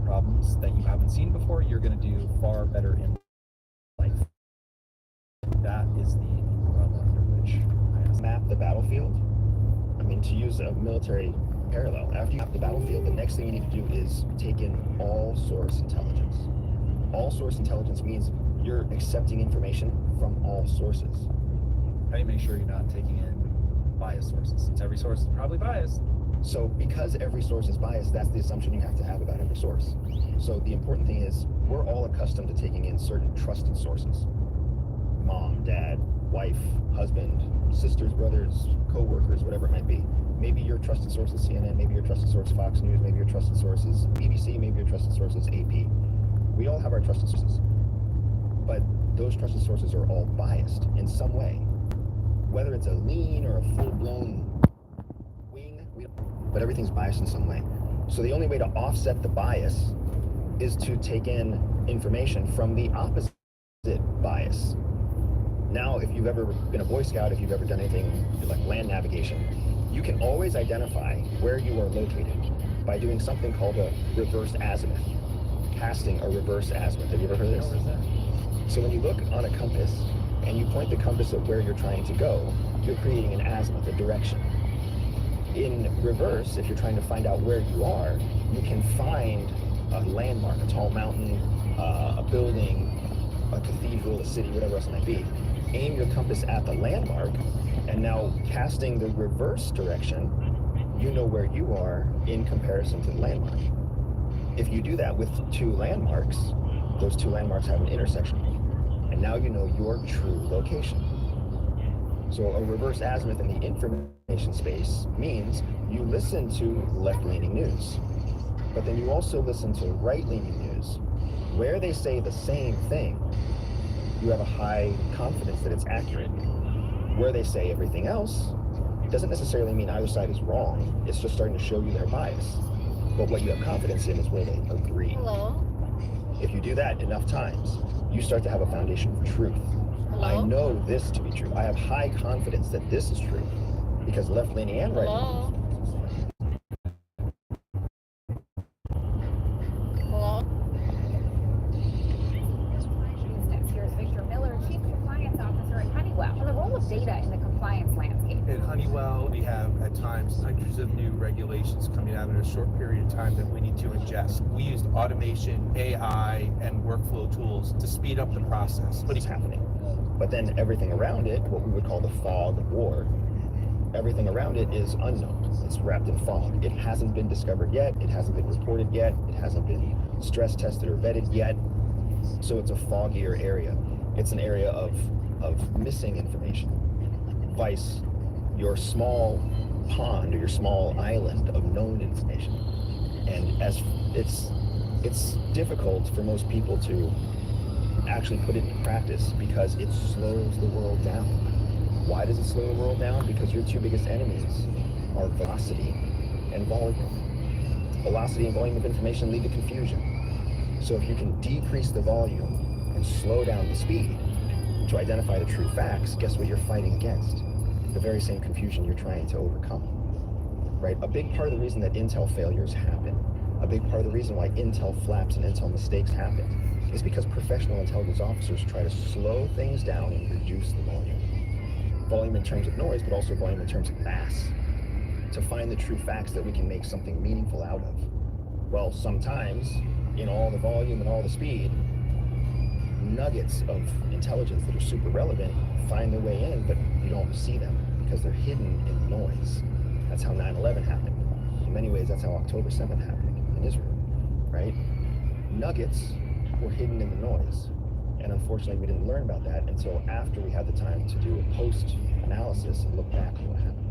problems that you haven't seen before, you're going to do far better in life. That is the umbrella under which I ask. Map the battlefield. I mean, to use a military parallel, after you map the battlefield, the next thing you need to do is take in all source intelligence. All source intelligence means you're accepting information from all sources. How do you make sure you're not taking in biased sources? Since every source is probably biased. So because every source is biased, that's the assumption you have to have about every source. So the important thing is we're all accustomed to taking in certain trusted sources. Mom, dad, wife, husband, sisters, brothers, co-workers, whatever it might be. Maybe your trusted source is CNN, maybe your trusted source is Fox News, maybe your trusted source is BBC, maybe your trusted source is AP. We all have our trusted sources. But those trusted sources are all biased in some way. Whether it's a lean or a full-blown wing, but everything's biased in some way. So the only way to offset the bias is to take in information from the opposite bias. Now, if you've ever been a Boy Scout, if you've ever done anything like land navigation, you can always identify where you are located by doing something called a reverse azimuth. Casting a reverse azimuth. Have you ever heard of this? So when you look on a compass and you point the compass at where you're trying to go, you're creating an azimuth, a direction. In reverse, if you're trying to find out where you are, you can find a landmark, a tall mountain, a building, a cathedral, a city, whatever else it might be. Aim your compass at the landmark, and now casting the reverse direction, you know where you are in comparison to the landmark. If you do that with two landmarks, those two landmarks have an intersection, and now you know your true location. So a reverse azimuth in the information space means you listen to left-leaning news, but then you also listen to right-leaning news. Where they say the same thing, you have a high confidence that it's accurate. Where they say everything else doesn't necessarily mean either side is wrong. It's just starting to show you their bias. But what you have confidence in is where they agree. Hello? If you do that enough times, you start to have a foundation for truth. Hello? I know this to be true. I have high confidence that this is true because left-leaning and right-leaning. Hello? Hello? Here's Victor Miller, Chief Compliance Officer at Honeywell. The role of data in the compliance landscape. At Honeywell, we have at times hundreds of new regulations coming out in a short period of time that we need to ingest. We used automation, AI, and workflow tools to speed up the process. What is happening? But then everything around it, what we would call the fog of war, everything around it is unknown. It's wrapped in fog. It hasn't been discovered yet. It hasn't been reported yet. It hasn't been stress tested or vetted yet. So it's a foggier area. It's an area of missing information. Vice, your small pond or your small island of known information. And as it's difficult for most people to actually put it into practice because it slows the world down. Why does it slow the world down? Because your two biggest enemies are velocity and volume. Velocity and volume of information lead to confusion. So if you can decrease the volume and slow down the speed to identify the true facts, guess what you're fighting against? The very same confusion you're trying to overcome, right? A big part of the reason that Intel failures happen, a big part of the reason why Intel flaps and Intel mistakes happen, is because professional intelligence officers try to slow things down and reduce the volume. Volume in terms of noise, but also volume in terms of mass, to find the true facts that we can make something meaningful out of. Well, sometimes, in all the volume and all the speed, nuggets of intelligence that are super relevant find their way in, but you don't see them because they're hidden in the noise. That's how 9/11 happened. In many ways, that's how October 7th happened in Israel, right? Nuggets were hidden in the noise. And unfortunately, we didn't learn about that until after we had the time to do a post-analysis and look back at what happened.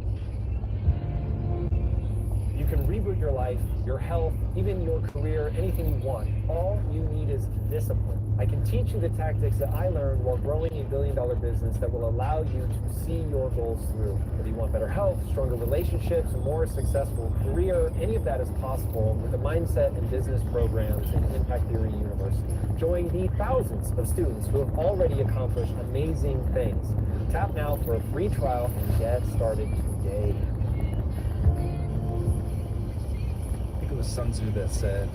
You can reboot your life, your health, even your career, anything you want. All you need is discipline. I can teach you the tactics that I learned while growing a billion-dollar business that will allow you to see your goals through. Whether you want better health, stronger relationships, a more successful career, any of that is possible with the mindset and business programs in Impact Theory University. Join the thousands of students who have already accomplished amazing things. Tap now for a free trial and get started today. Because was Sun Tzu that said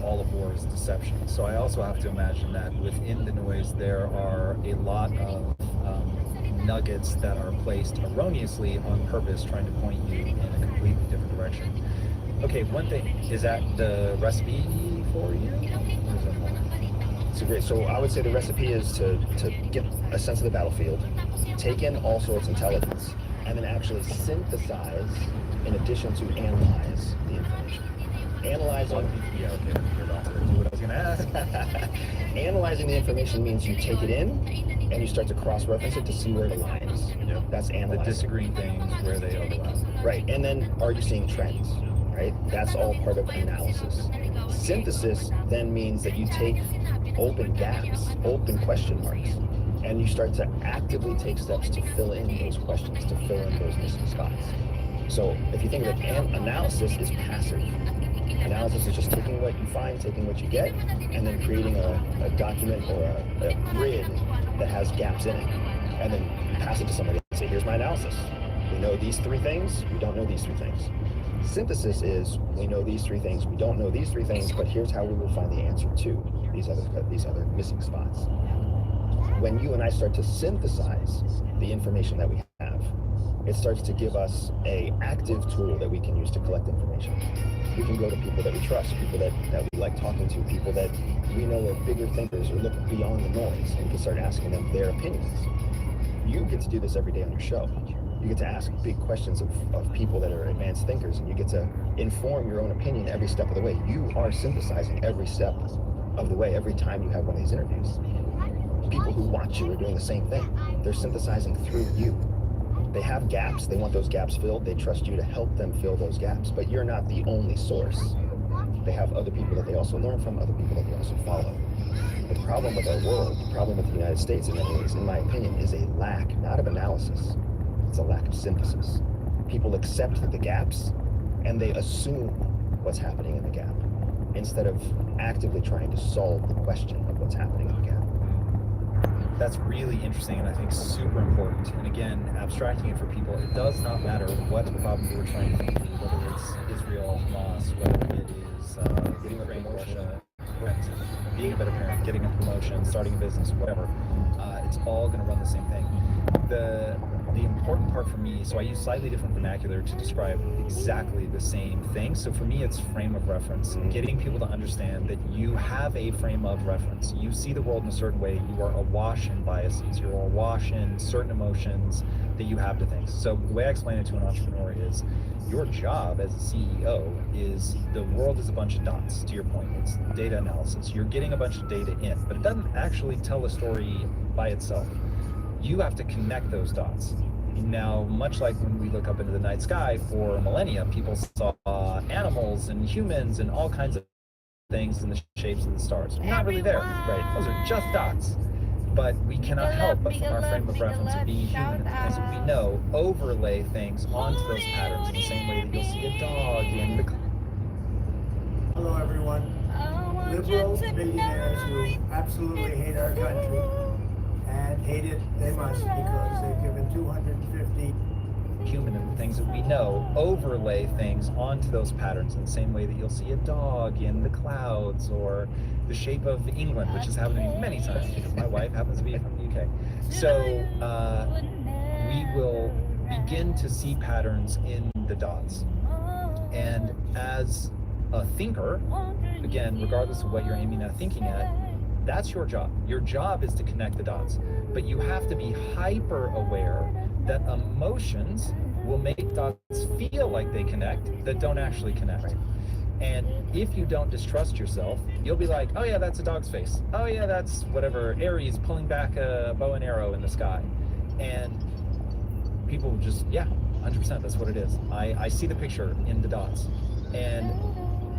all of war is deception. So I also have to imagine that within the noise there are a lot of nuggets that are placed erroneously on purpose, trying to point you in a completely different direction. Okay, one thing, is that the recipe for you? Or is it more? So great. So I would say the recipe is to get a sense of the battlefield, take in all sorts of intelligence, and then actually synthesize in addition to analyze the information. Analyzing, Yeah, okay, you're about to do what I was gonna ask. analyzing the information means you take it in and you start to cross-reference it to see where it aligns. Yep. That's The analyzing. disagreeing things, where they overlap. Right, and then are you seeing trends? Right, that's all part of analysis. Synthesis then means that you take open gaps, open question marks, and you start to actively take steps to fill in those questions, to fill in those missing spots. So if you think of it, analysis is passive. Analysis is just taking what you find, taking what you get, and then creating a document or a grid that has gaps in it, and then pass it to somebody and say, here's my analysis. We know these three things, we don't know these three things. Synthesis is, we know these three things, we don't know these three things, but here's how we will find the answer to these other missing spots. When you and I start to synthesize the information that we have, it starts to give us an active tool that we can use to collect information. We can go to people that we trust, people that we like talking to, people that we know are bigger thinkers or look beyond the noise, and we can start asking them their opinions. You get to do this every day on your show. You get to ask big questions of people that are advanced thinkers, and you get to inform your own opinion every step of the way. You are synthesizing every step of the way, every time you have one of these interviews. People who watch you are doing the same thing. They're synthesizing through you. They have gaps, they want those gaps filled, they trust you to help them fill those gaps, but you're not the only source. They have other people that they also learn from, other people that they also follow. The problem with our world, the problem with the United States in many ways, in my opinion, is a lack, not of analysis, it's a lack of synthesis. People accept the gaps and they assume what's happening in the gap, instead of actively trying to solve the question of what's happening in the gap. That's really interesting and I think super important. And again, abstracting it for people, it does not matter what problem you were trying to think through, whether it's Israel, Hamas, whether it is Ukraine, Russia, correct, being a better parent, getting a promotion, starting a business, whatever. It's all going to run the same thing. The important part for me, so I use slightly different vernacular to describe exactly the same thing. So for me, it's frame of reference, getting people to understand that you have a frame of reference. You see the world in a certain way. You are awash in biases. You're awash in certain emotions that you have to things. So the way I explain it to an entrepreneur is your job as a CEO is the world is a bunch of dots, to your point. It's data analysis. You're getting a bunch of data in, but it doesn't actually tell a story by itself. You have to connect those dots. Now, much like when we look up into the night sky for millennia, people saw animals and humans and all kinds of things in the shapes of the stars. Not really there, right? Those are just dots. But we cannot help but from our frame of reference of being human and the things that we know, overlay things onto those patterns in the same way that you'll see a dog in the... Hello, everyone. Liberal billionaires who absolutely hate our country, and hate it they must because they've given 250 human and the things that we know, overlay things onto those patterns in the same way that you'll see a dog in the clouds or the shape of England, which has happened to me many times because my wife happens to be from the UK. So we will begin to see patterns in the dots. And as a thinker, again, regardless of what you're aiming at thinking at, that's your job. Your job is to connect the dots. But you have to be hyper aware that emotions will make dots feel like they connect that don't actually connect. And if you don't distrust yourself, you'll be like, oh yeah, that's a dog's face. Oh yeah, that's whatever, Aries pulling back a bow and arrow in the sky. And people will just, yeah, 100%, that's what it is. I see the picture in the dots. And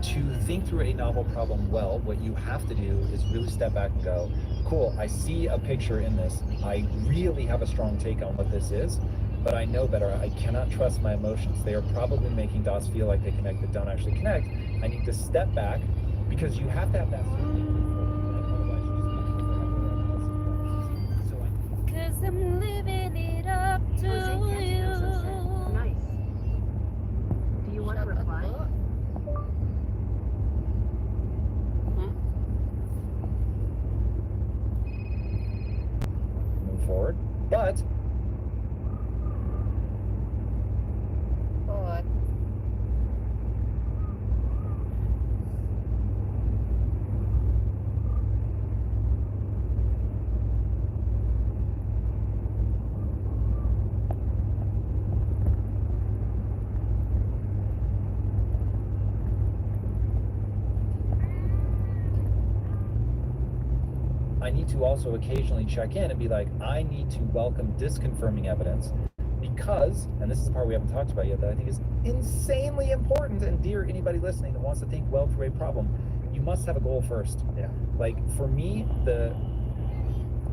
to think through a novel problem well, what you have to do is really step back and go, cool, I see a picture in this. I really have a strong take on what this is, but I know better. I cannot trust my emotions. They are probably making dots feel like they connect that don't actually connect. I need to step back because you have to have that certainty before you can Cause I'm living it up to you. Nice. Do you want to reply? But I need to also occasionally check in and be like, I need to welcome disconfirming evidence because, and this is the part we haven't talked about yet that I think is insanely important, and dear anybody listening that wants to think well through a problem, you must have a goal first. Yeah. Like for me, the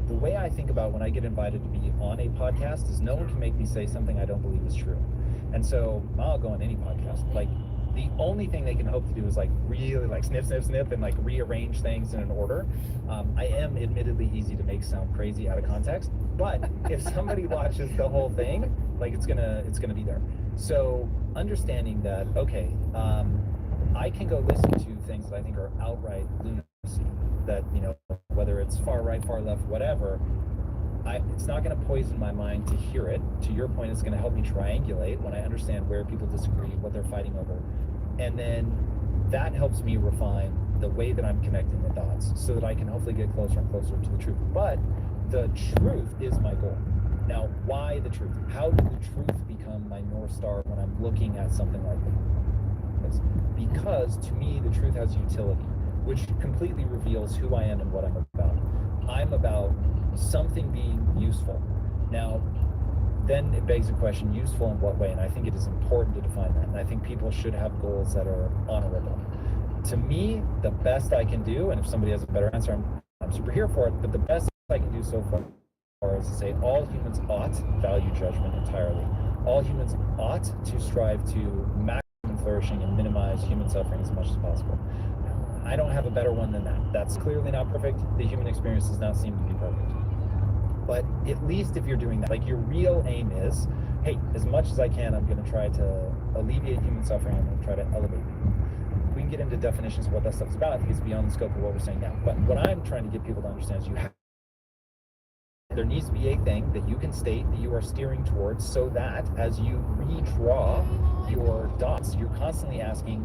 way I think about when I get invited to be on a podcast is no one can make me say something I don't believe is true. And so I'll go on any podcast. Like the only thing they can hope to do is like really like snip and like rearrange things in an order. I am admittedly easy to make sound crazy out of context, but if somebody watches the whole thing, like it's gonna be there. So understanding that, okay, I can go listen to things that I think are outright lunacy, that, you know, whether it's far right, far left, whatever, it's not going to poison my mind to hear it. To your point, it's going to help me triangulate when I understand where people disagree, what they're fighting over. And then that helps me refine the way that I'm connecting the dots so that I can hopefully get closer and closer to the truth. But the truth is my goal. Now, why the truth? How did the truth become my North Star when I'm looking at something like this? Because to me, the truth has utility, which completely reveals who I am and what I'm about. I'm about something being useful. Now, then it begs the question, useful in what way? And I think it is important to define that. And I think people should have goals that are honorable. To me, the best I can do, and if somebody has a better answer, I'm super here for it, but the best I can do so far is to say all humans ought value judgment entirely. All humans ought to strive to maximum flourishing and minimize human suffering as much as possible. I don't have a better one than that. That's clearly not perfect. The human experience does not seem to be perfect. But at least if you're doing that, like your real aim is, hey, as much as I can, I'm going to try to alleviate human suffering. I'm going to try to elevate people. We can get into definitions of what that stuff is about. I think it's beyond the scope of what we're saying now. But what I'm trying to get people to understand is there needs to be a thing that you can state that you are steering towards so that as you redraw your dots, you're constantly asking,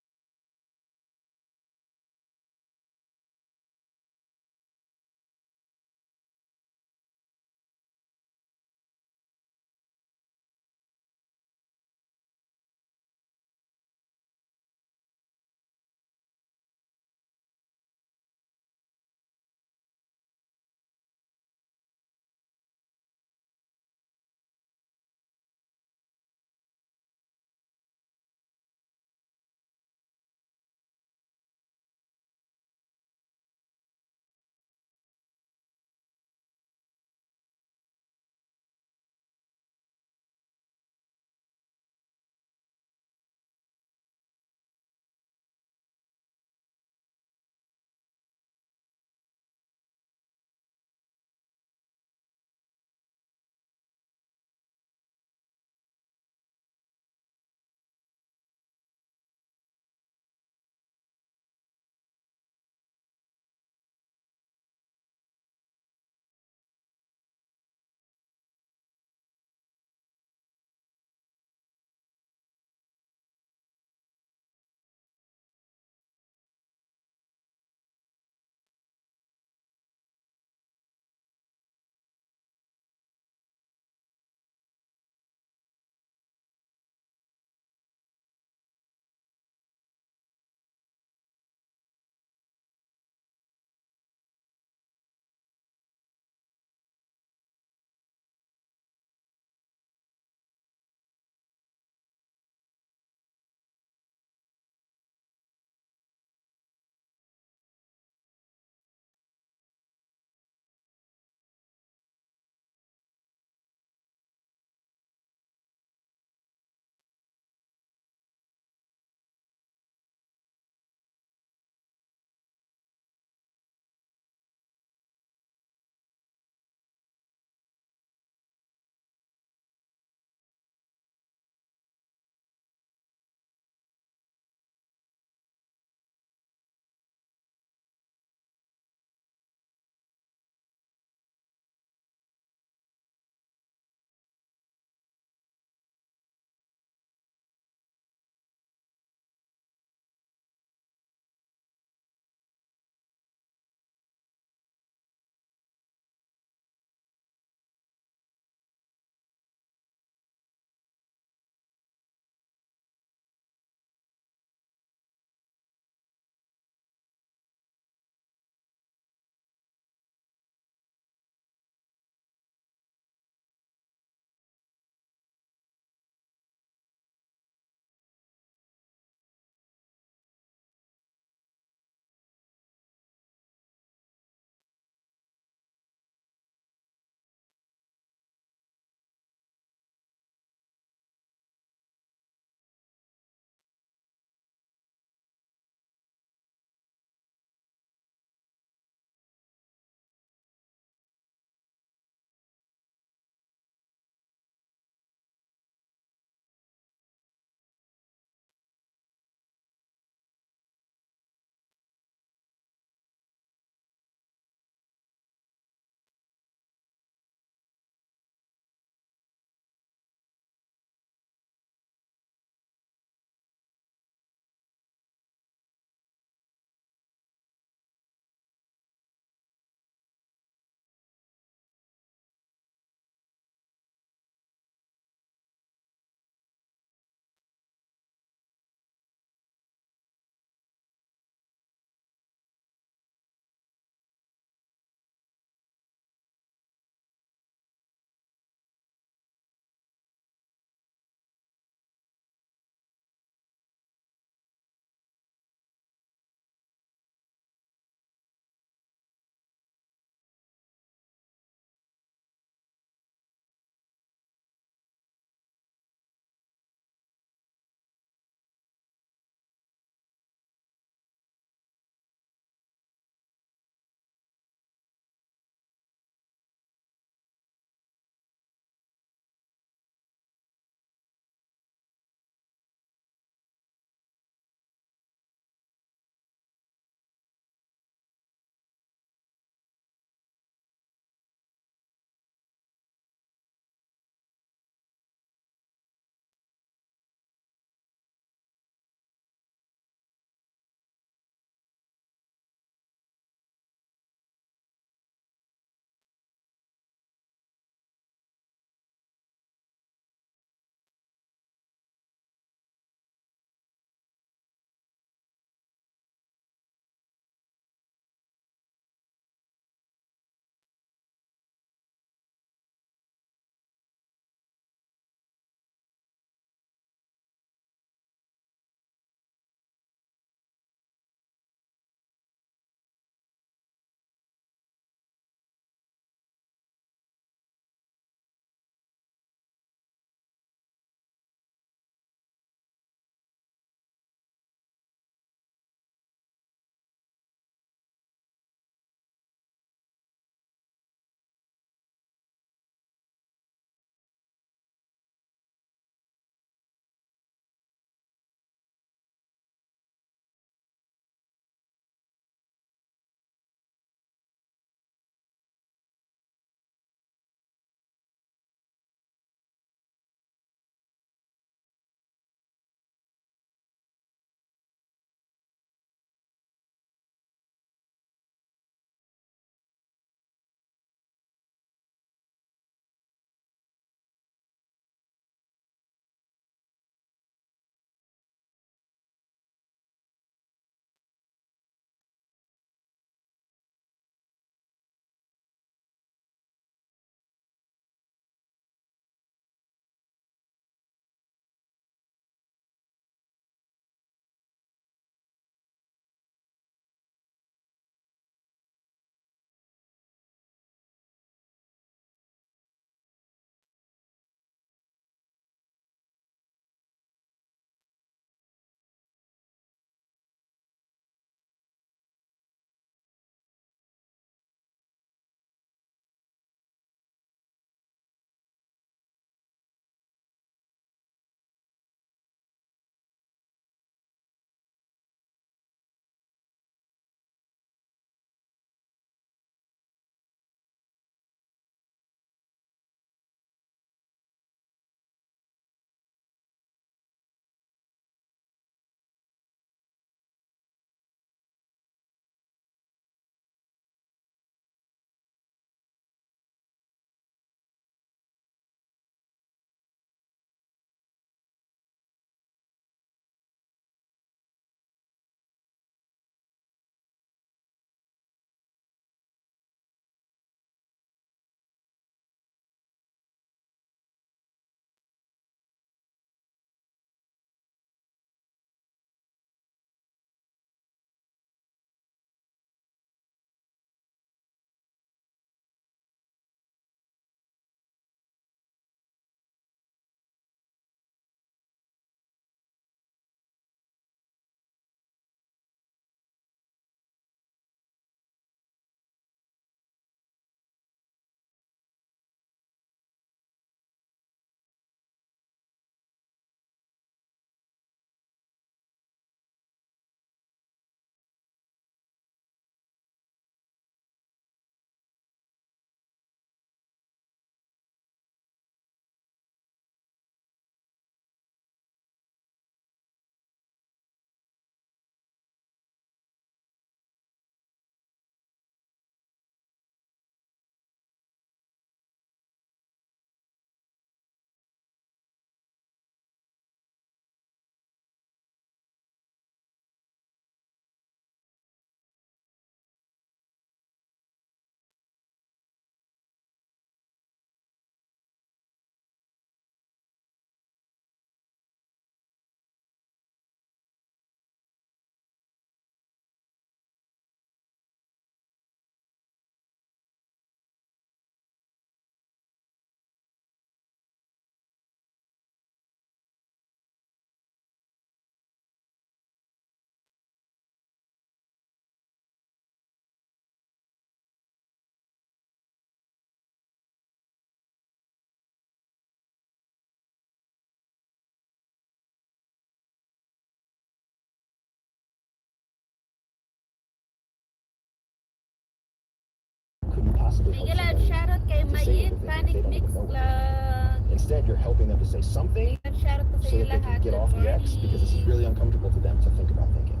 possibly help Miguel, somebody shoutout kay to say Mayit, what they're thinking if Panic they don't Mix even know what they're thinking. Vlog. Instead, you're helping them to say something Miguel, shoutout po sa so inyo that they can lahat. get Good off the X, because this is morning. really uncomfortable to them to think about thinking.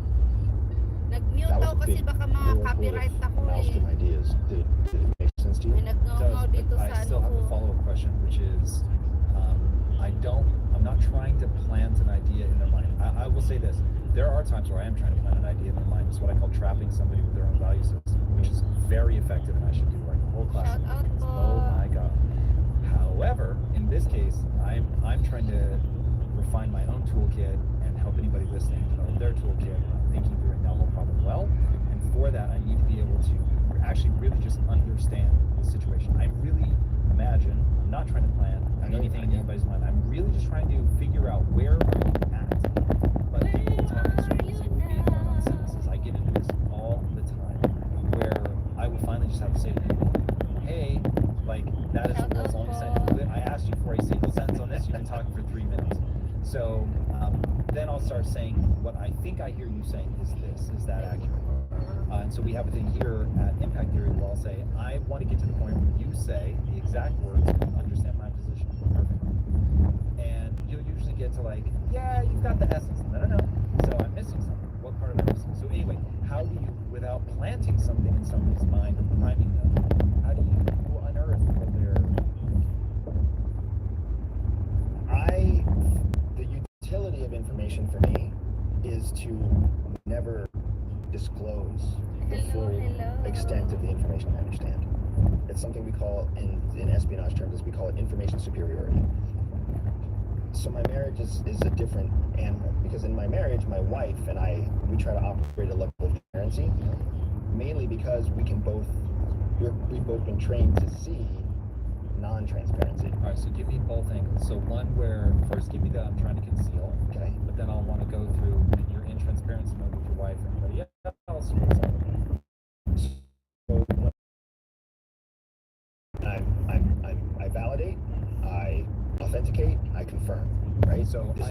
Nag-mute That was ako a kasi big baka mga pool of copyright ako maelstrom eh. ideas. Did it make sense to you? May It nagngaw does, dito but sa I still ano have ko. a follow-up question, which is, I'm not trying to plant an idea in their mind. I will say this: there are times where I am trying to plant an idea in their mind. It's what I call trapping somebody with their own value system, which is very effective, and I should do like a whole class. Shout out po. Oh my god! However, in this case, I'm trying to refine my own toolkit and help anybody listening develop their toolkit on thinking through a novel problem well. And for that, I need to be able to actually really just understand the situation. I really imagine, I'm not trying to plan anything in anybody's mind. I'm really just trying to figure out where are you at. But people talk in circles, they will be on sentences. I get into this all the time where I will finally just have to say to people, hey, like, that is the world's longest sentence. I asked you for a single sentence on this, you've been talking for 3 minutes. So then I'll start saying, what I think I hear you saying is this, is that accurate? And so we have a thing here at Impact Theory where I'll say, I want to get to the point where you say the exact words, understand my position perfectly. And you'll usually get to like, yeah, you've got the essence. No. So I'm missing something. What part am I missing? So anyway, how do you, without planting something in somebody's mind or priming them, how do you unearth what they're The utility of information for me is to never disclose the full extent of the information I understand. It's something we call, in espionage terms, we call it information superiority. So my marriage is a different animal, because in my marriage, my wife and I, we try to operate a level of transparency, mainly because we've both been trained to see non-transparency. All right, so give me both angles. So one where first give me the I'm trying to conceal, Okay. but then I'll want to go through and you're in transparency mode with your wife and everybody else. What's all about? So I validate, I authenticate, I confirm, right? So This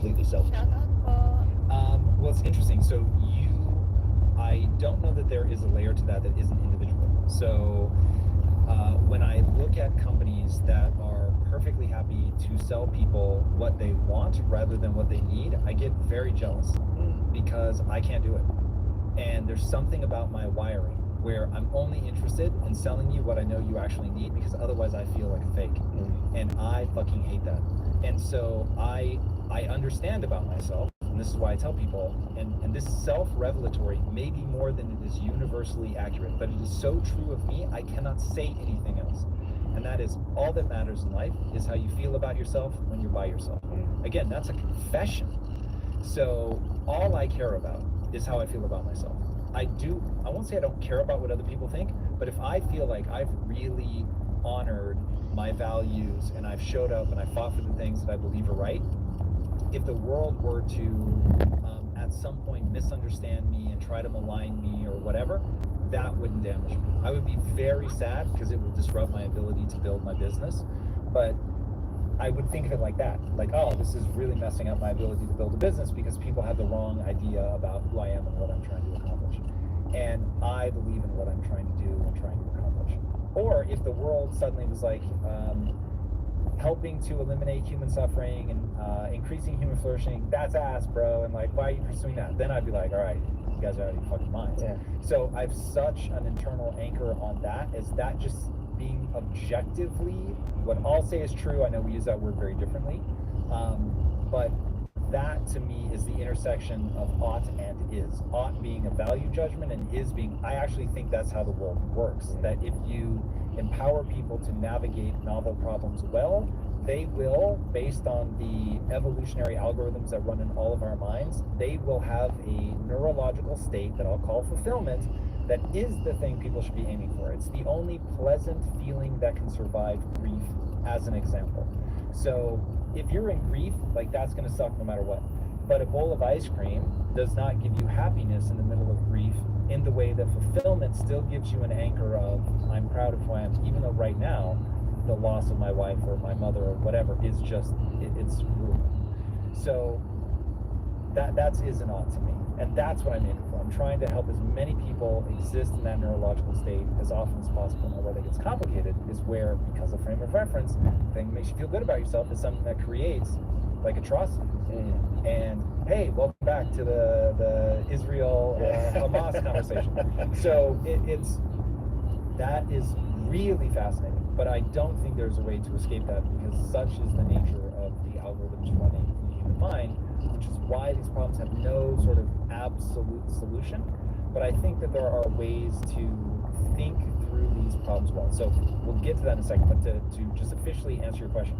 completely selfish? Shoutout po. Well, it's interesting. So I don't know that there is a layer to that isn't individual. So when I look at companies that are perfectly happy to sell people what they want rather than what they need, I get very jealous because I can't do it. And there's something about my wiring where I'm only interested in selling you what I know you actually need, because otherwise I feel like a fake. And I fucking hate that. And so I understand about myself, and this is why I tell people, and this self-revelatory may be more than it is universally accurate, but it is so true of me, I cannot say anything else. And that is, all that matters in life is how you feel about yourself when you're by yourself. Again, that's a confession. So all I care about is how I feel about myself. I won't say I don't care about what other people think, but if I feel like I've really honored my values and I've showed up and I fought for the things that I believe are right, if the world were to at some point misunderstand me and try to malign me or whatever, that wouldn't damage me. I would be very sad because it would disrupt my ability to build my business, but I would think of it like that. Like, oh, this is really messing up my ability to build a business because people have the wrong idea about who I am and what I'm trying to accomplish. And I believe in what I'm trying to do and trying to accomplish. Or if the world suddenly was like helping to eliminate human suffering and increasing human flourishing, that's ass, bro. And like, why are you pursuing that? Then I'd be like, all right, you guys are out of your fucking minds. Yeah. So I have such an internal anchor on that, is that just being objectively, what I'll say is true. I know we use that word very differently, but that to me is the intersection of ought and is. Ought being a value judgment and is being, I actually think that's how the world works. That if you empower people to navigate novel problems well, they will, based on the evolutionary algorithms that run in all of our minds, they will have a neurological state that I'll call fulfillment, that is the thing people should be aiming for. It's the only pleasant feeling that can survive grief, as an example. So if you're in grief, like, that's gonna suck no matter what. But a bowl of ice cream does not give you happiness in the middle of grief in the way that fulfillment still gives you an anchor of, I'm proud of who I am, even though right now, the loss of my wife or my mother or whatever is just, it's brutal. So that's is an ought to me. And that's what I'm aiming for. I'm trying to help as many people exist in that neurological state as often as possible. Now, where that gets complicated is where, because of frame of reference, the thing that makes you feel good about yourself is something that creates like atrocity. And hey, welcome back to the Israel Hamas conversation. So that is really fascinating. But I don't think there's a way to escape that, because such is the nature of the algorithms running in the human mind, which is why these problems have no sort of absolute solution. But I think that there are ways to think through these problems well. So we'll get to that in a second, but to just officially answer your question,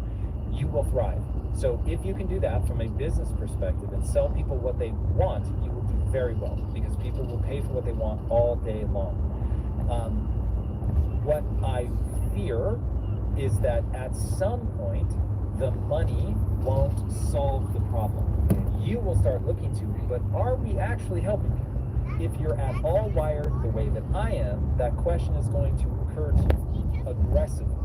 you will thrive. So if you can do that from a business perspective and sell people what they want, you will do very well, because people will pay for what they want all day long. What I fear is that at some point, the money won't solve the problem. You will start looking to, but are we actually helping people? If you're at all wired the way that I am, that question is going to occur to you aggressively.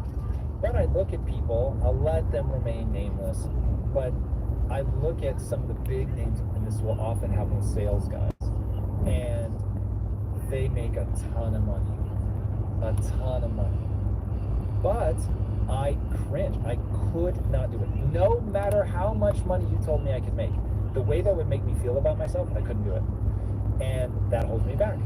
But I look at people, I'll let them remain nameless, but I look at some of the big names, and this will often happen with sales guys, and they make a ton of money. But I cringe. I could not do it. No matter how much money you told me I could make, the way that would make me feel about myself, I couldn't do it. And that holds me back.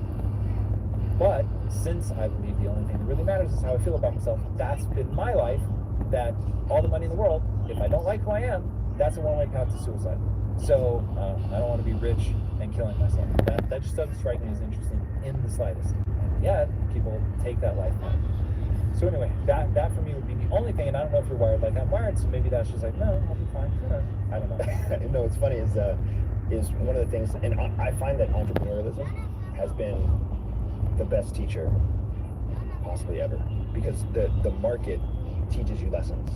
But since I believe the only thing that really matters is how I feel about myself, that's been my life, that all the money in the world, if I don't like who I am, that's a one-way path to suicide. So I don't want to be rich and killing myself. That just doesn't strike me as interesting in the slightest. And yet, people take that life path. So anyway, that for me would be the only thing, and I don't know if you're wired like I'm wired, so maybe that's just like, no, I'll be fine. I don't know. You know, what's funny is one of the things, and I find that entrepreneurialism has been the best teacher possibly ever, because the market teaches you lessons.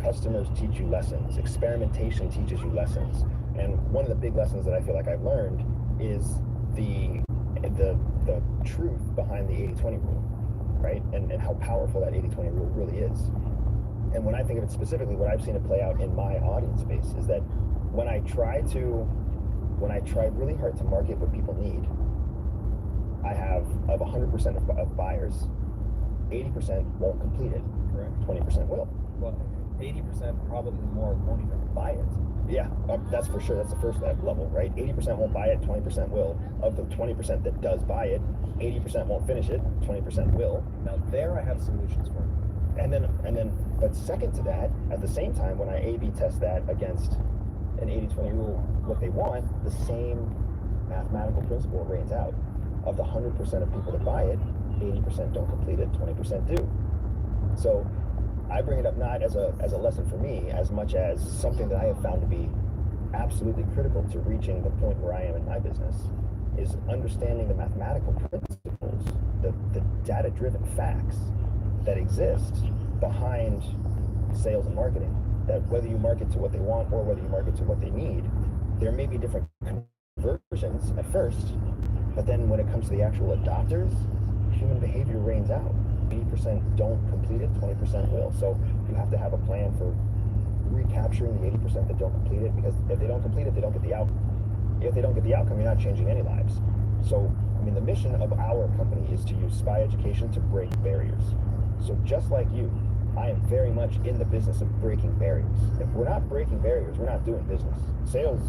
Customers teach you lessons. Experimentation teaches you lessons. And one of the big lessons that I feel like I've learned is the truth behind the 80-20 rule, right? And how powerful that 80-20 rule really is. And when I think of it specifically, what I've seen it play out in my audience base is that when I try really hard to market what people need, I have of 100% of buyers, 80% won't complete it. Correct. 20% will. Well, 80% probably more won't even buy it. Yeah, that's for sure. That's the first level, right? 80% won't buy it, 20% will. Of the 20% that does buy it, 80% won't finish it, 20% will. Now there I have solutions for you. And then, but second to that, at the same time, when I A/B test that against an 80-20 rule, what they want, the same mathematical principle reigns out. Of the 100% of people that buy it, 80% don't complete it, 20% do. So I bring it up not as a lesson for me, as much as something that I have found to be absolutely critical to reaching the point where I am in my business, is understanding the mathematical principles, the data-driven facts that exist behind sales and marketing. That whether you market to what they want or whether you market to what they need, there may be different conversions at first, but then when it comes to the actual adopters, human behavior reigns out. 80% don't complete it, 20% will. So you have to have a plan for recapturing the 80% that don't complete it, because if they don't complete it, they don't get the outcome. If they don't get the outcome, you're not changing any lives. So, I mean, the mission of our company is to use SPY education to break barriers. So just like you, I am very much in the business of breaking barriers. If we're not breaking barriers, we're not doing business. Sales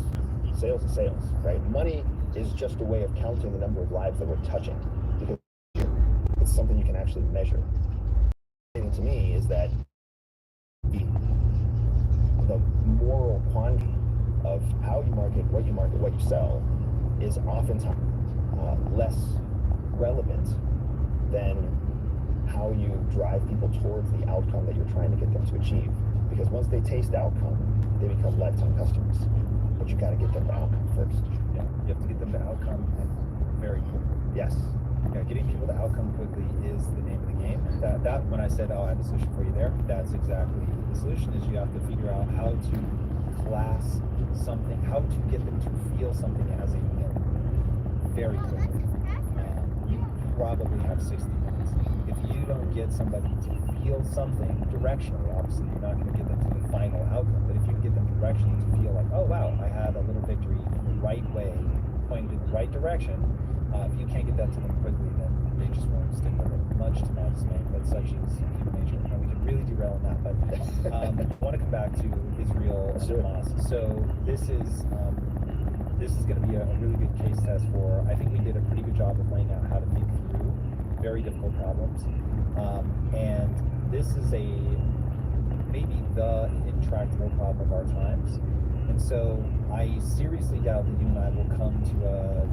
is sales, right? Money is just a way of counting the number of lives that we're touching, because it's something you can actually measure. To me is that the moral quandary of how you market, what you sell, is oftentimes less relevant than how you drive people towards the outcome that you're trying to get them to achieve. Because once they taste the outcome, they become lifetime customers. But you got to get them the outcome first. Yeah, you have to get them the outcome very quickly. Yes. Yeah, getting people the outcome quickly is the name of the game. That when I said, oh, I have a solution for you there, that's exactly the solution. Is you have to figure out how to class something, how to get them to feel something as a unit very quickly. You probably have 60 minutes. If you don't get somebody to feel something directionally, obviously you're not going to get them to the final outcome, but if you get them directionally to feel like, oh wow, I had a little victory in the right way, pointed in the right direction, if you can't get that to them quickly, then they just won't stick with it. Much to my dismay, but such is human nature. And we can really derail on that, but I want to come back to Israel and Hamas. So this is going to be a really good case test for, I think we did a pretty good job of laying out how to think through very difficult problems. And this is maybe the intractable problem of our times. And so I seriously doubt that you and I will come to a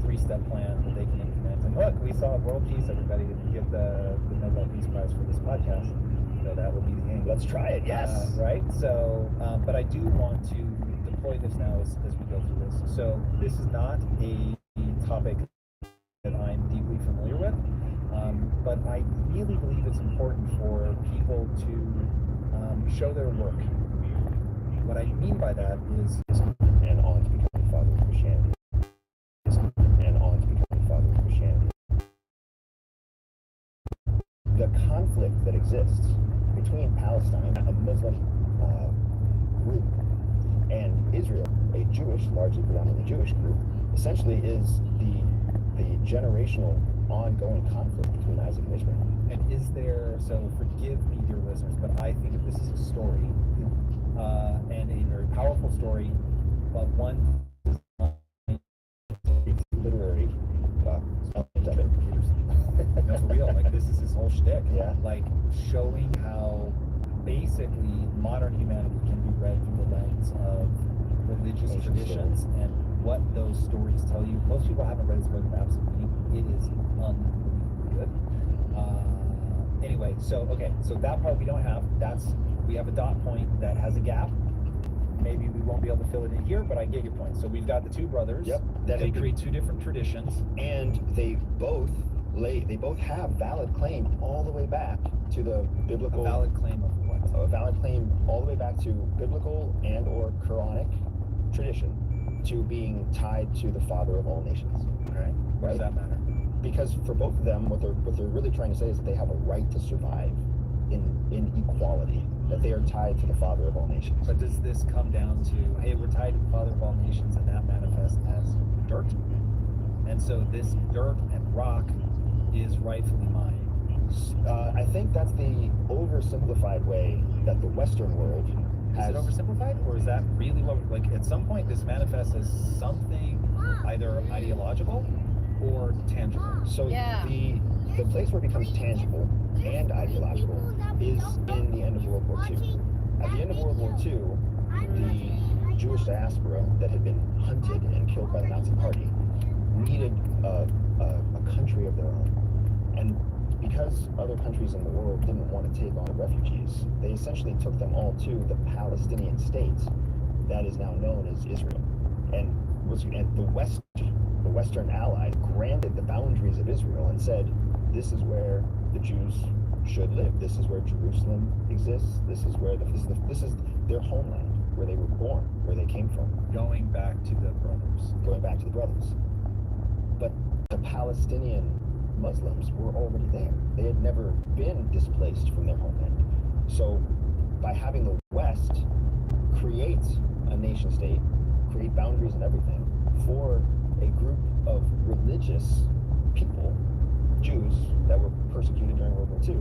3-step plan that they can implement. And look, we saw world peace, everybody get the Nobel Peace Prize for this podcast. So that will be the aim. Let's try it, yes. Right? So, but I do want to deploy this now as we go through this. So this is not a topic that I'm deeply familiar with, but I really believe it's important for people to show their work. What I mean by that is, and on to become the father of Christianity. And on to become the father of Christianity. The conflict that exists between Palestine, a Muslim group, and Israel, a Jewish, largely predominantly Jewish group, essentially is the generational ongoing conflict between Isaac and Ishmael. and is there, so forgive me, dear listeners, but I think of this as a story, and a very powerful story, but one Literary element of it. no, for real, like this is his whole shtick. Yeah. Like showing how basically modern humanity can be read through the lens of religious Ancient traditions and what those stories tell you. Most people haven't read his book of Absolute Meaning. It is unbelievably good. Anyway, so that part we don't have. We have a dot point that has a gap. Maybe we won't be able to fill it in here, but I get your point. So we've got the two brothers. Yep. They create two different traditions. And they both have valid claim all the way back to the biblical. A valid claim of what? A valid claim all the way back to biblical and or Quranic tradition to being tied to the father of all nations. Okay. Why does that matter? Because for both of them, what they're really trying to say is that they have a right to survive in equality that they are tied to the Father of all nations. But does this come down to, hey, we're tied to the Father of all nations, and that manifests as dirt? And so this dirt and rock is rightfully mine. I think that's the oversimplified way that the Western world Is has. it oversimplified, or is that really what, like, at some point this manifests as something either ideological or tangible? So Yeah. the place where it becomes tangible and ideological is in the end of World War II. At the end of World War II, the Jewish diaspora that had been hunted and killed by the Nazi Party needed a country of their own. And because other countries in the world didn't want to take on refugees, they essentially took them all to the Palestinian state that is now known as Israel. And the Western Allies granted the boundaries of Israel and said, this is where the Jews should live. This is where Jerusalem exists. This is where this is their homeland, where they were born, where they came from. Going back to the brothers. Going back to the brothers. But the Palestinian Muslims were already there. They had never been displaced from their homeland. So by having the West create a nation state, create boundaries and everything for a group of religious people, Jews, that were persecuted during World War II,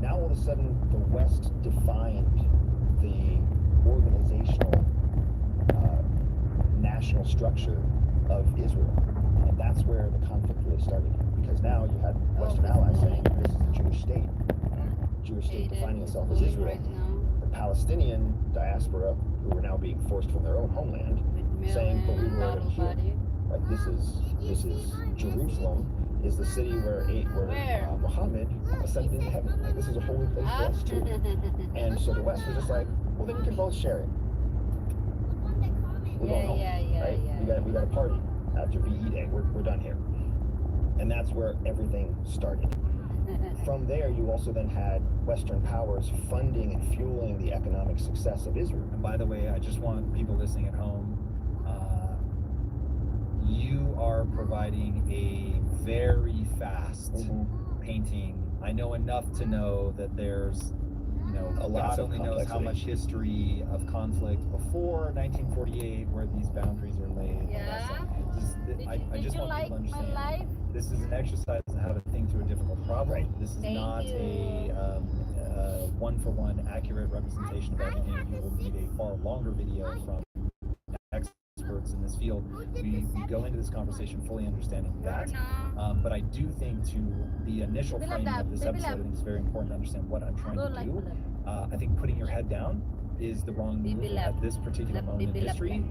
now all of a sudden the West defined the organizational national structure of Israel. And that's where the conflict really started. Because now you had Western allies saying this is the Jewish state. Jewish state defining itself as Israel. Right now. The Palestinian diaspora, who were now being forced from their own homeland, saying, but we were already here. Like this is Jerusalem is the city where Muhammad ascended into heaven. Like this is a holy place for us too. And so the West was just like, well then we can both share it. We're going home, right? We got a party after VE Day. We're done here. And that's where everything started. From there, you also then had Western powers funding and fueling the economic success of Israel. And by the way, I just want people listening at home, you are providing a very fast painting. I know enough to know that there's, God only knows how much history of conflict before 1948 where these boundaries are laid. Yeah. I just want people to understand. life? This is an exercise in how to think through a difficult problem. Right. This is Thank not you. a one-for-one accurate representation of everything. You will need a far longer video from experts in this field. We go into this conversation fully understanding that. But I do think to the initial framing of this episode, I think it's very important to understand what I'm trying to do. I think putting your head down is the wrong move at this particular moment in history.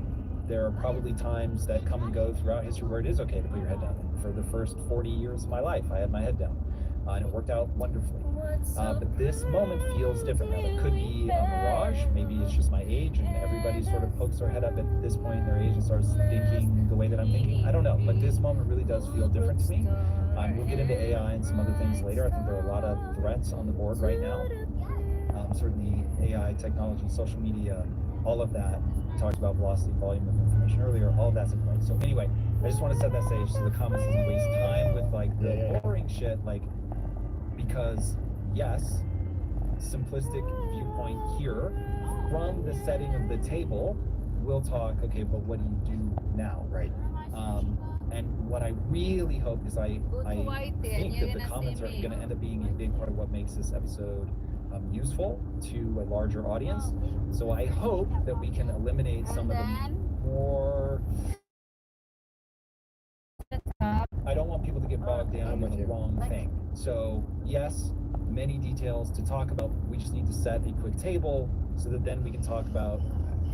There are probably times that come and go throughout history where it is okay to put your head down. And for the first 40 years of my life, I had my head down. And it worked out wonderfully. But this moment feels different now. It could be a mirage. Maybe it's just my age and everybody sort of pokes their head up at this point in their age and starts thinking the way that I'm thinking. I don't know. But this moment really does feel different to me. We'll get into AI and some other things later. I think there are a lot of threats on the board right now. Certainly AI, technology, social media, all of that. We talked about velocity, volume of information earlier. All of that's in play. So anyway, I just want to set that stage so the comments doesn't waste time with like the boring shit. Like, because yes, simplistic viewpoint here from the setting of the table, we'll talk. Okay, but what do you do now, right? And what I really hope is I think that the comments are going to end up being a big part of what makes this episode useful to a larger audience. So I hope that we can eliminate some of the more. I don't want people to get bogged down with the wrong thing. So yes, many details to talk about. We just need to set a quick table so that then we can talk about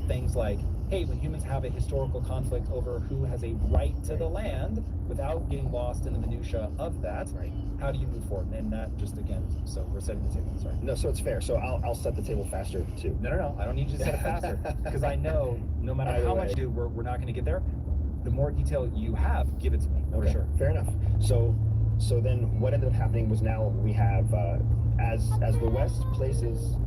things like, hey, when humans have a historical conflict over who has a right to the land without getting lost in the minutia of that, how do you move forward? And that just, again, so we're setting the table, sorry. No, so it's fair. So I'll set the table faster too. No, I don't need you to set it faster because I know no matter how much you do, we're not going to get there. The more detail you have, give it to me, for sure. Fair enough. So then what ended up happening was now we have, as the West places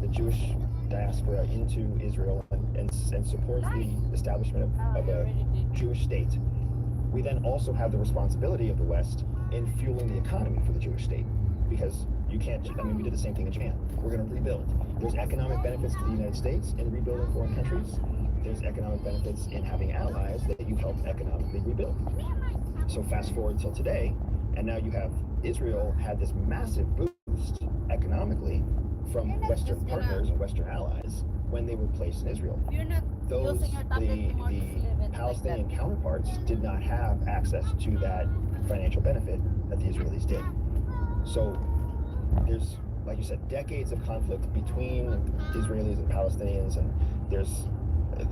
the Jewish diaspora into Israel and supports the establishment of a Jewish state, we then also have the responsibility of the West in fueling the economy for the Jewish state, because You can't, I mean, we did the same thing in Japan. We're going to rebuild. There's economic benefits to the United States in rebuilding foreign countries. There's economic benefits in having allies that you help economically rebuild. So fast forward till today, and now you have Israel had this massive boost economically from Western partners and Western allies when they were placed in Israel. You're not Those, using your tablet anymore to the sleep and Palestinian like counterparts did not have access to that financial benefit that the Israelis did. So there's, like you said, decades of conflict between Israelis and Palestinians, and there's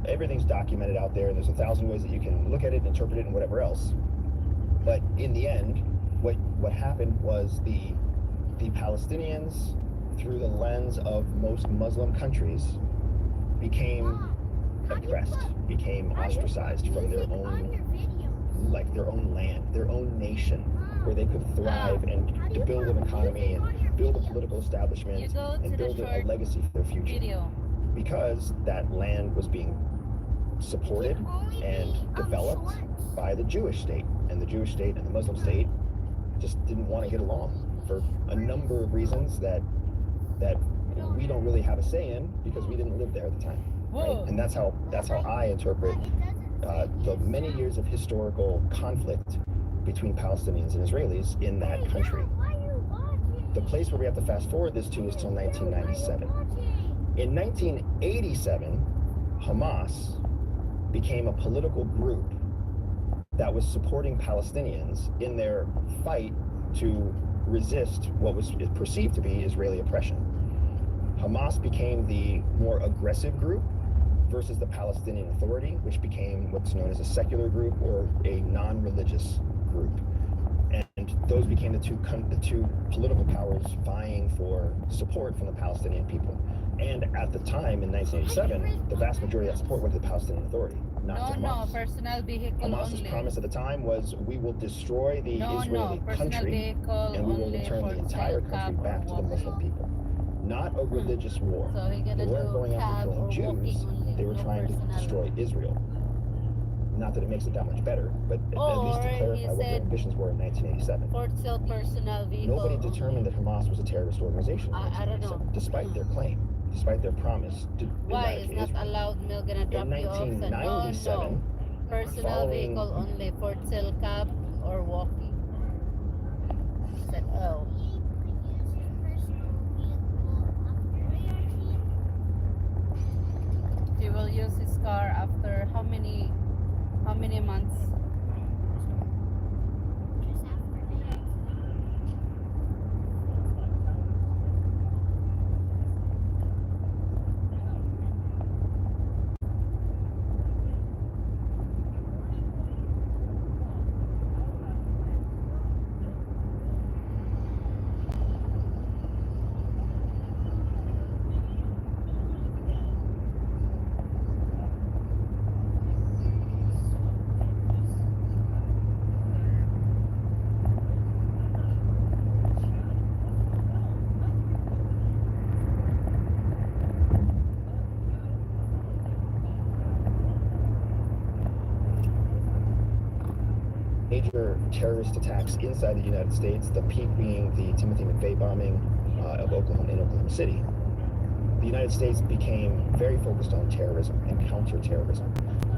everything's documented out there, and there's 1,000 ways that you can look at it, interpret it, and whatever else. But in the end, what happened was the Palestinians, through the lens of most Muslim countries, became oppressed, became ostracized from their own, like their own land, their own nation, where they could thrive and to build an economy and build a political establishment and build a legacy for their future. video. Because that land was being supported and developed by the Jewish state, and the Jewish state and the Muslim state just didn't want to get along for a number of reasons that we don't really have a say in because we didn't live there at the time. Right? And that's how I interpret the many years of historical conflict between Palestinians and Israelis in that country. The place where we have to fast forward this to is till 1997. In 1987, Hamas became a political group that was supporting Palestinians in their fight to resist what was perceived to be Israeli oppression. Hamas became the more aggressive group versus the Palestinian Authority, which became what's known as a secular group or a non-religious group. And those became the two political powers vying for support from the Palestinian people. And at the time, in 1987, the vast majority of that support went to the Palestinian Authority, not to Hamas. Personal vehicle Hamas's only. promise at the time was, we will destroy the Israeli country and we will return the entire country back to the Muslim people. Not a religious war. So he They gonna weren't do going after cab or killing walking Jews. only, They were no trying to personal. destroy Israel. Not that it makes it that much better, but at least to Or he clarify what their said- ambitions were in 1987. For sale personal vehicle. Nobody determined that Hamas was a terrorist organization in I don't know. 1987, despite their claim, despite their promise to Why is eradicate not Israel. allowed meal gonna drop In you off? And no, 1997, personal following- vehicle only for sale cab or walking. He said, oh. He will use his car after how many months? Major terrorist attacks inside the United States, the peak being the Timothy McVeigh bombing of Oklahoma City. The United States became very focused on terrorism and counterterrorism.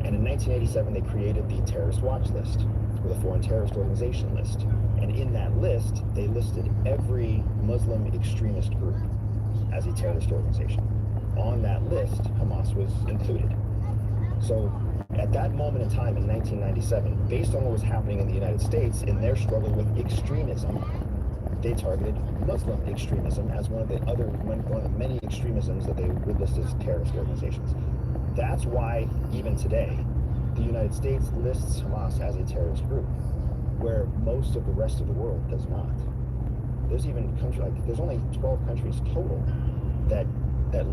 And in 1987, they created the Terrorist Watch List, or the Foreign Terrorist Organization List. And in that list, they listed every Muslim extremist group as a terrorist organization. On that list, Hamas was included. So at that moment in time in 1997, based on what was happening in the United States in their struggle with extremism, they targeted Muslim extremism as one of the many extremisms that they would list as terrorist organizations. That's why even today, the United States lists Hamas as a terrorist group, where most of the rest of the world does not. There's even there's only 12 countries total that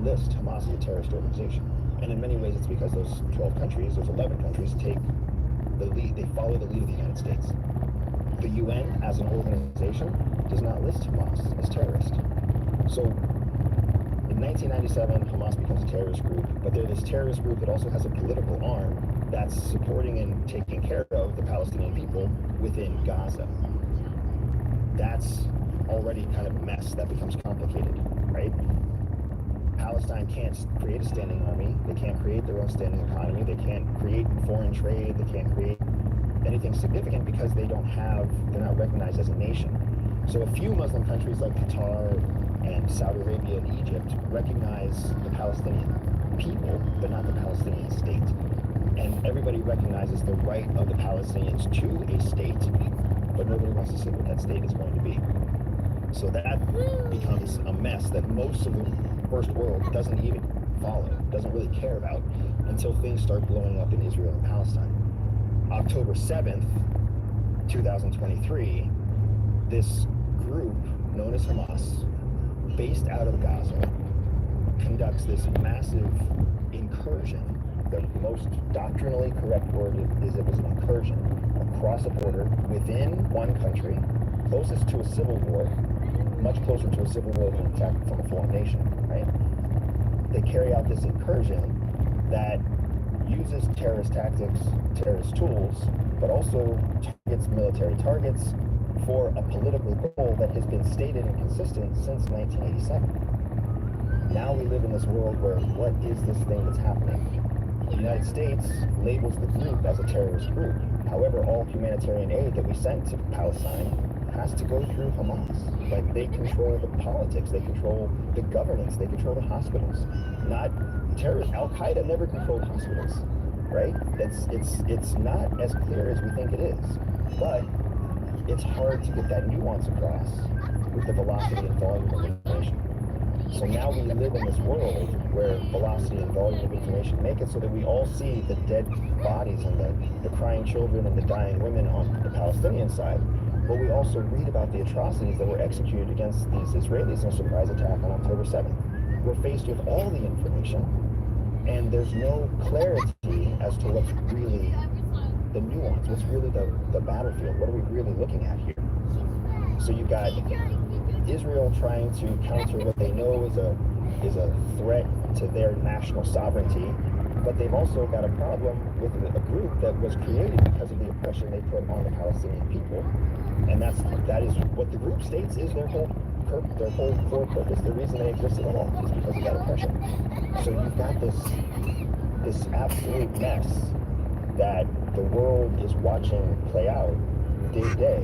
list Hamas as a terrorist organization. And in many ways, it's because those 12 countries, those 11 countries, take the lead. They follow the lead of the United States. The UN, as an organization, does not list Hamas as terrorist. So, in 1997, Hamas becomes a terrorist group, but they're this terrorist group that also has a political arm that's supporting and taking care of the Palestinian people within Gaza. That's already kind of a mess that becomes complicated, right? Palestine can't create a standing army. They can't create their own standing economy. They can't create foreign trade. They can't create anything significant because they're not recognized as a nation. So a few Muslim countries like Qatar and Saudi Arabia and Egypt recognize the Palestinian people, but not the Palestinian state. And everybody recognizes the right of the Palestinians to a state, but nobody wants to say what that state is going to be. So that becomes a mess that most of the first world doesn't even follow, doesn't really care about until things start blowing up in Israel and Palestine. October 7th, 2023, this group known as Hamas, based out of Gaza, conducts this massive incursion. The most doctrinally correct word is it was an incursion across a border within one country, closest to a civil war, much closer to a civil war than an attack from a foreign nation, right? They carry out this incursion that uses terrorist tactics, terrorist tools, but also targets military targets for a political goal that has been stated and consistent since 1987. Now we live in this world where what is this thing that's happening? The United States labels the group as a terrorist group. However, all humanitarian aid that we send to Palestine has to go through Hamas. Like, they control the politics, they control the governance, they control the hospitals. Not terrorists. Al-Qaeda never controlled hospitals, right? It's not as clear as we think it is. But it's hard to get that nuance across with the velocity and volume of information. So now we live in this world where velocity and volume of information make it so that we all see the dead bodies and the crying children and the dying women on the Palestinian side, but we also read about the atrocities that were executed against these Israelis in a surprise attack on October 7th. We're faced with all the information, and there's no clarity as to what's really the nuance, what's really the battlefield, what are we really looking at here? So you've got Israel trying to counter what they know is a threat to their national sovereignty, but they've also got a problem with a group that was created because of the oppression they put on the Palestinian people, and that is what the group states is their whole core purpose. The reason they exist at all is because of that oppression. So you've got this absolute mess that the world is watching play out day to day,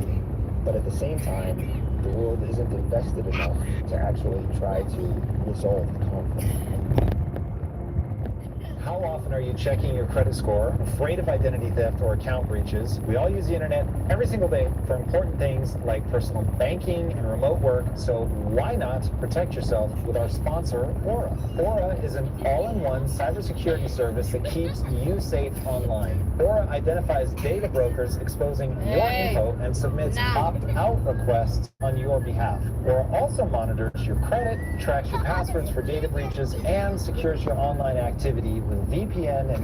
but at the same time, the world isn't invested enough to actually try to resolve the conflict. How often are you checking your credit score, afraid of identity theft or account breaches? We all use the internet every single day for important things like personal banking and remote work, so why not protect yourself with our sponsor, Aura? Aura is an all-in-one cybersecurity service that keeps you safe online. Aura identifies data brokers exposing your info and submits opt-out requests on your behalf. Aura also monitors your credit, tracks your passwords for data breaches, and secures your online activity with VPN and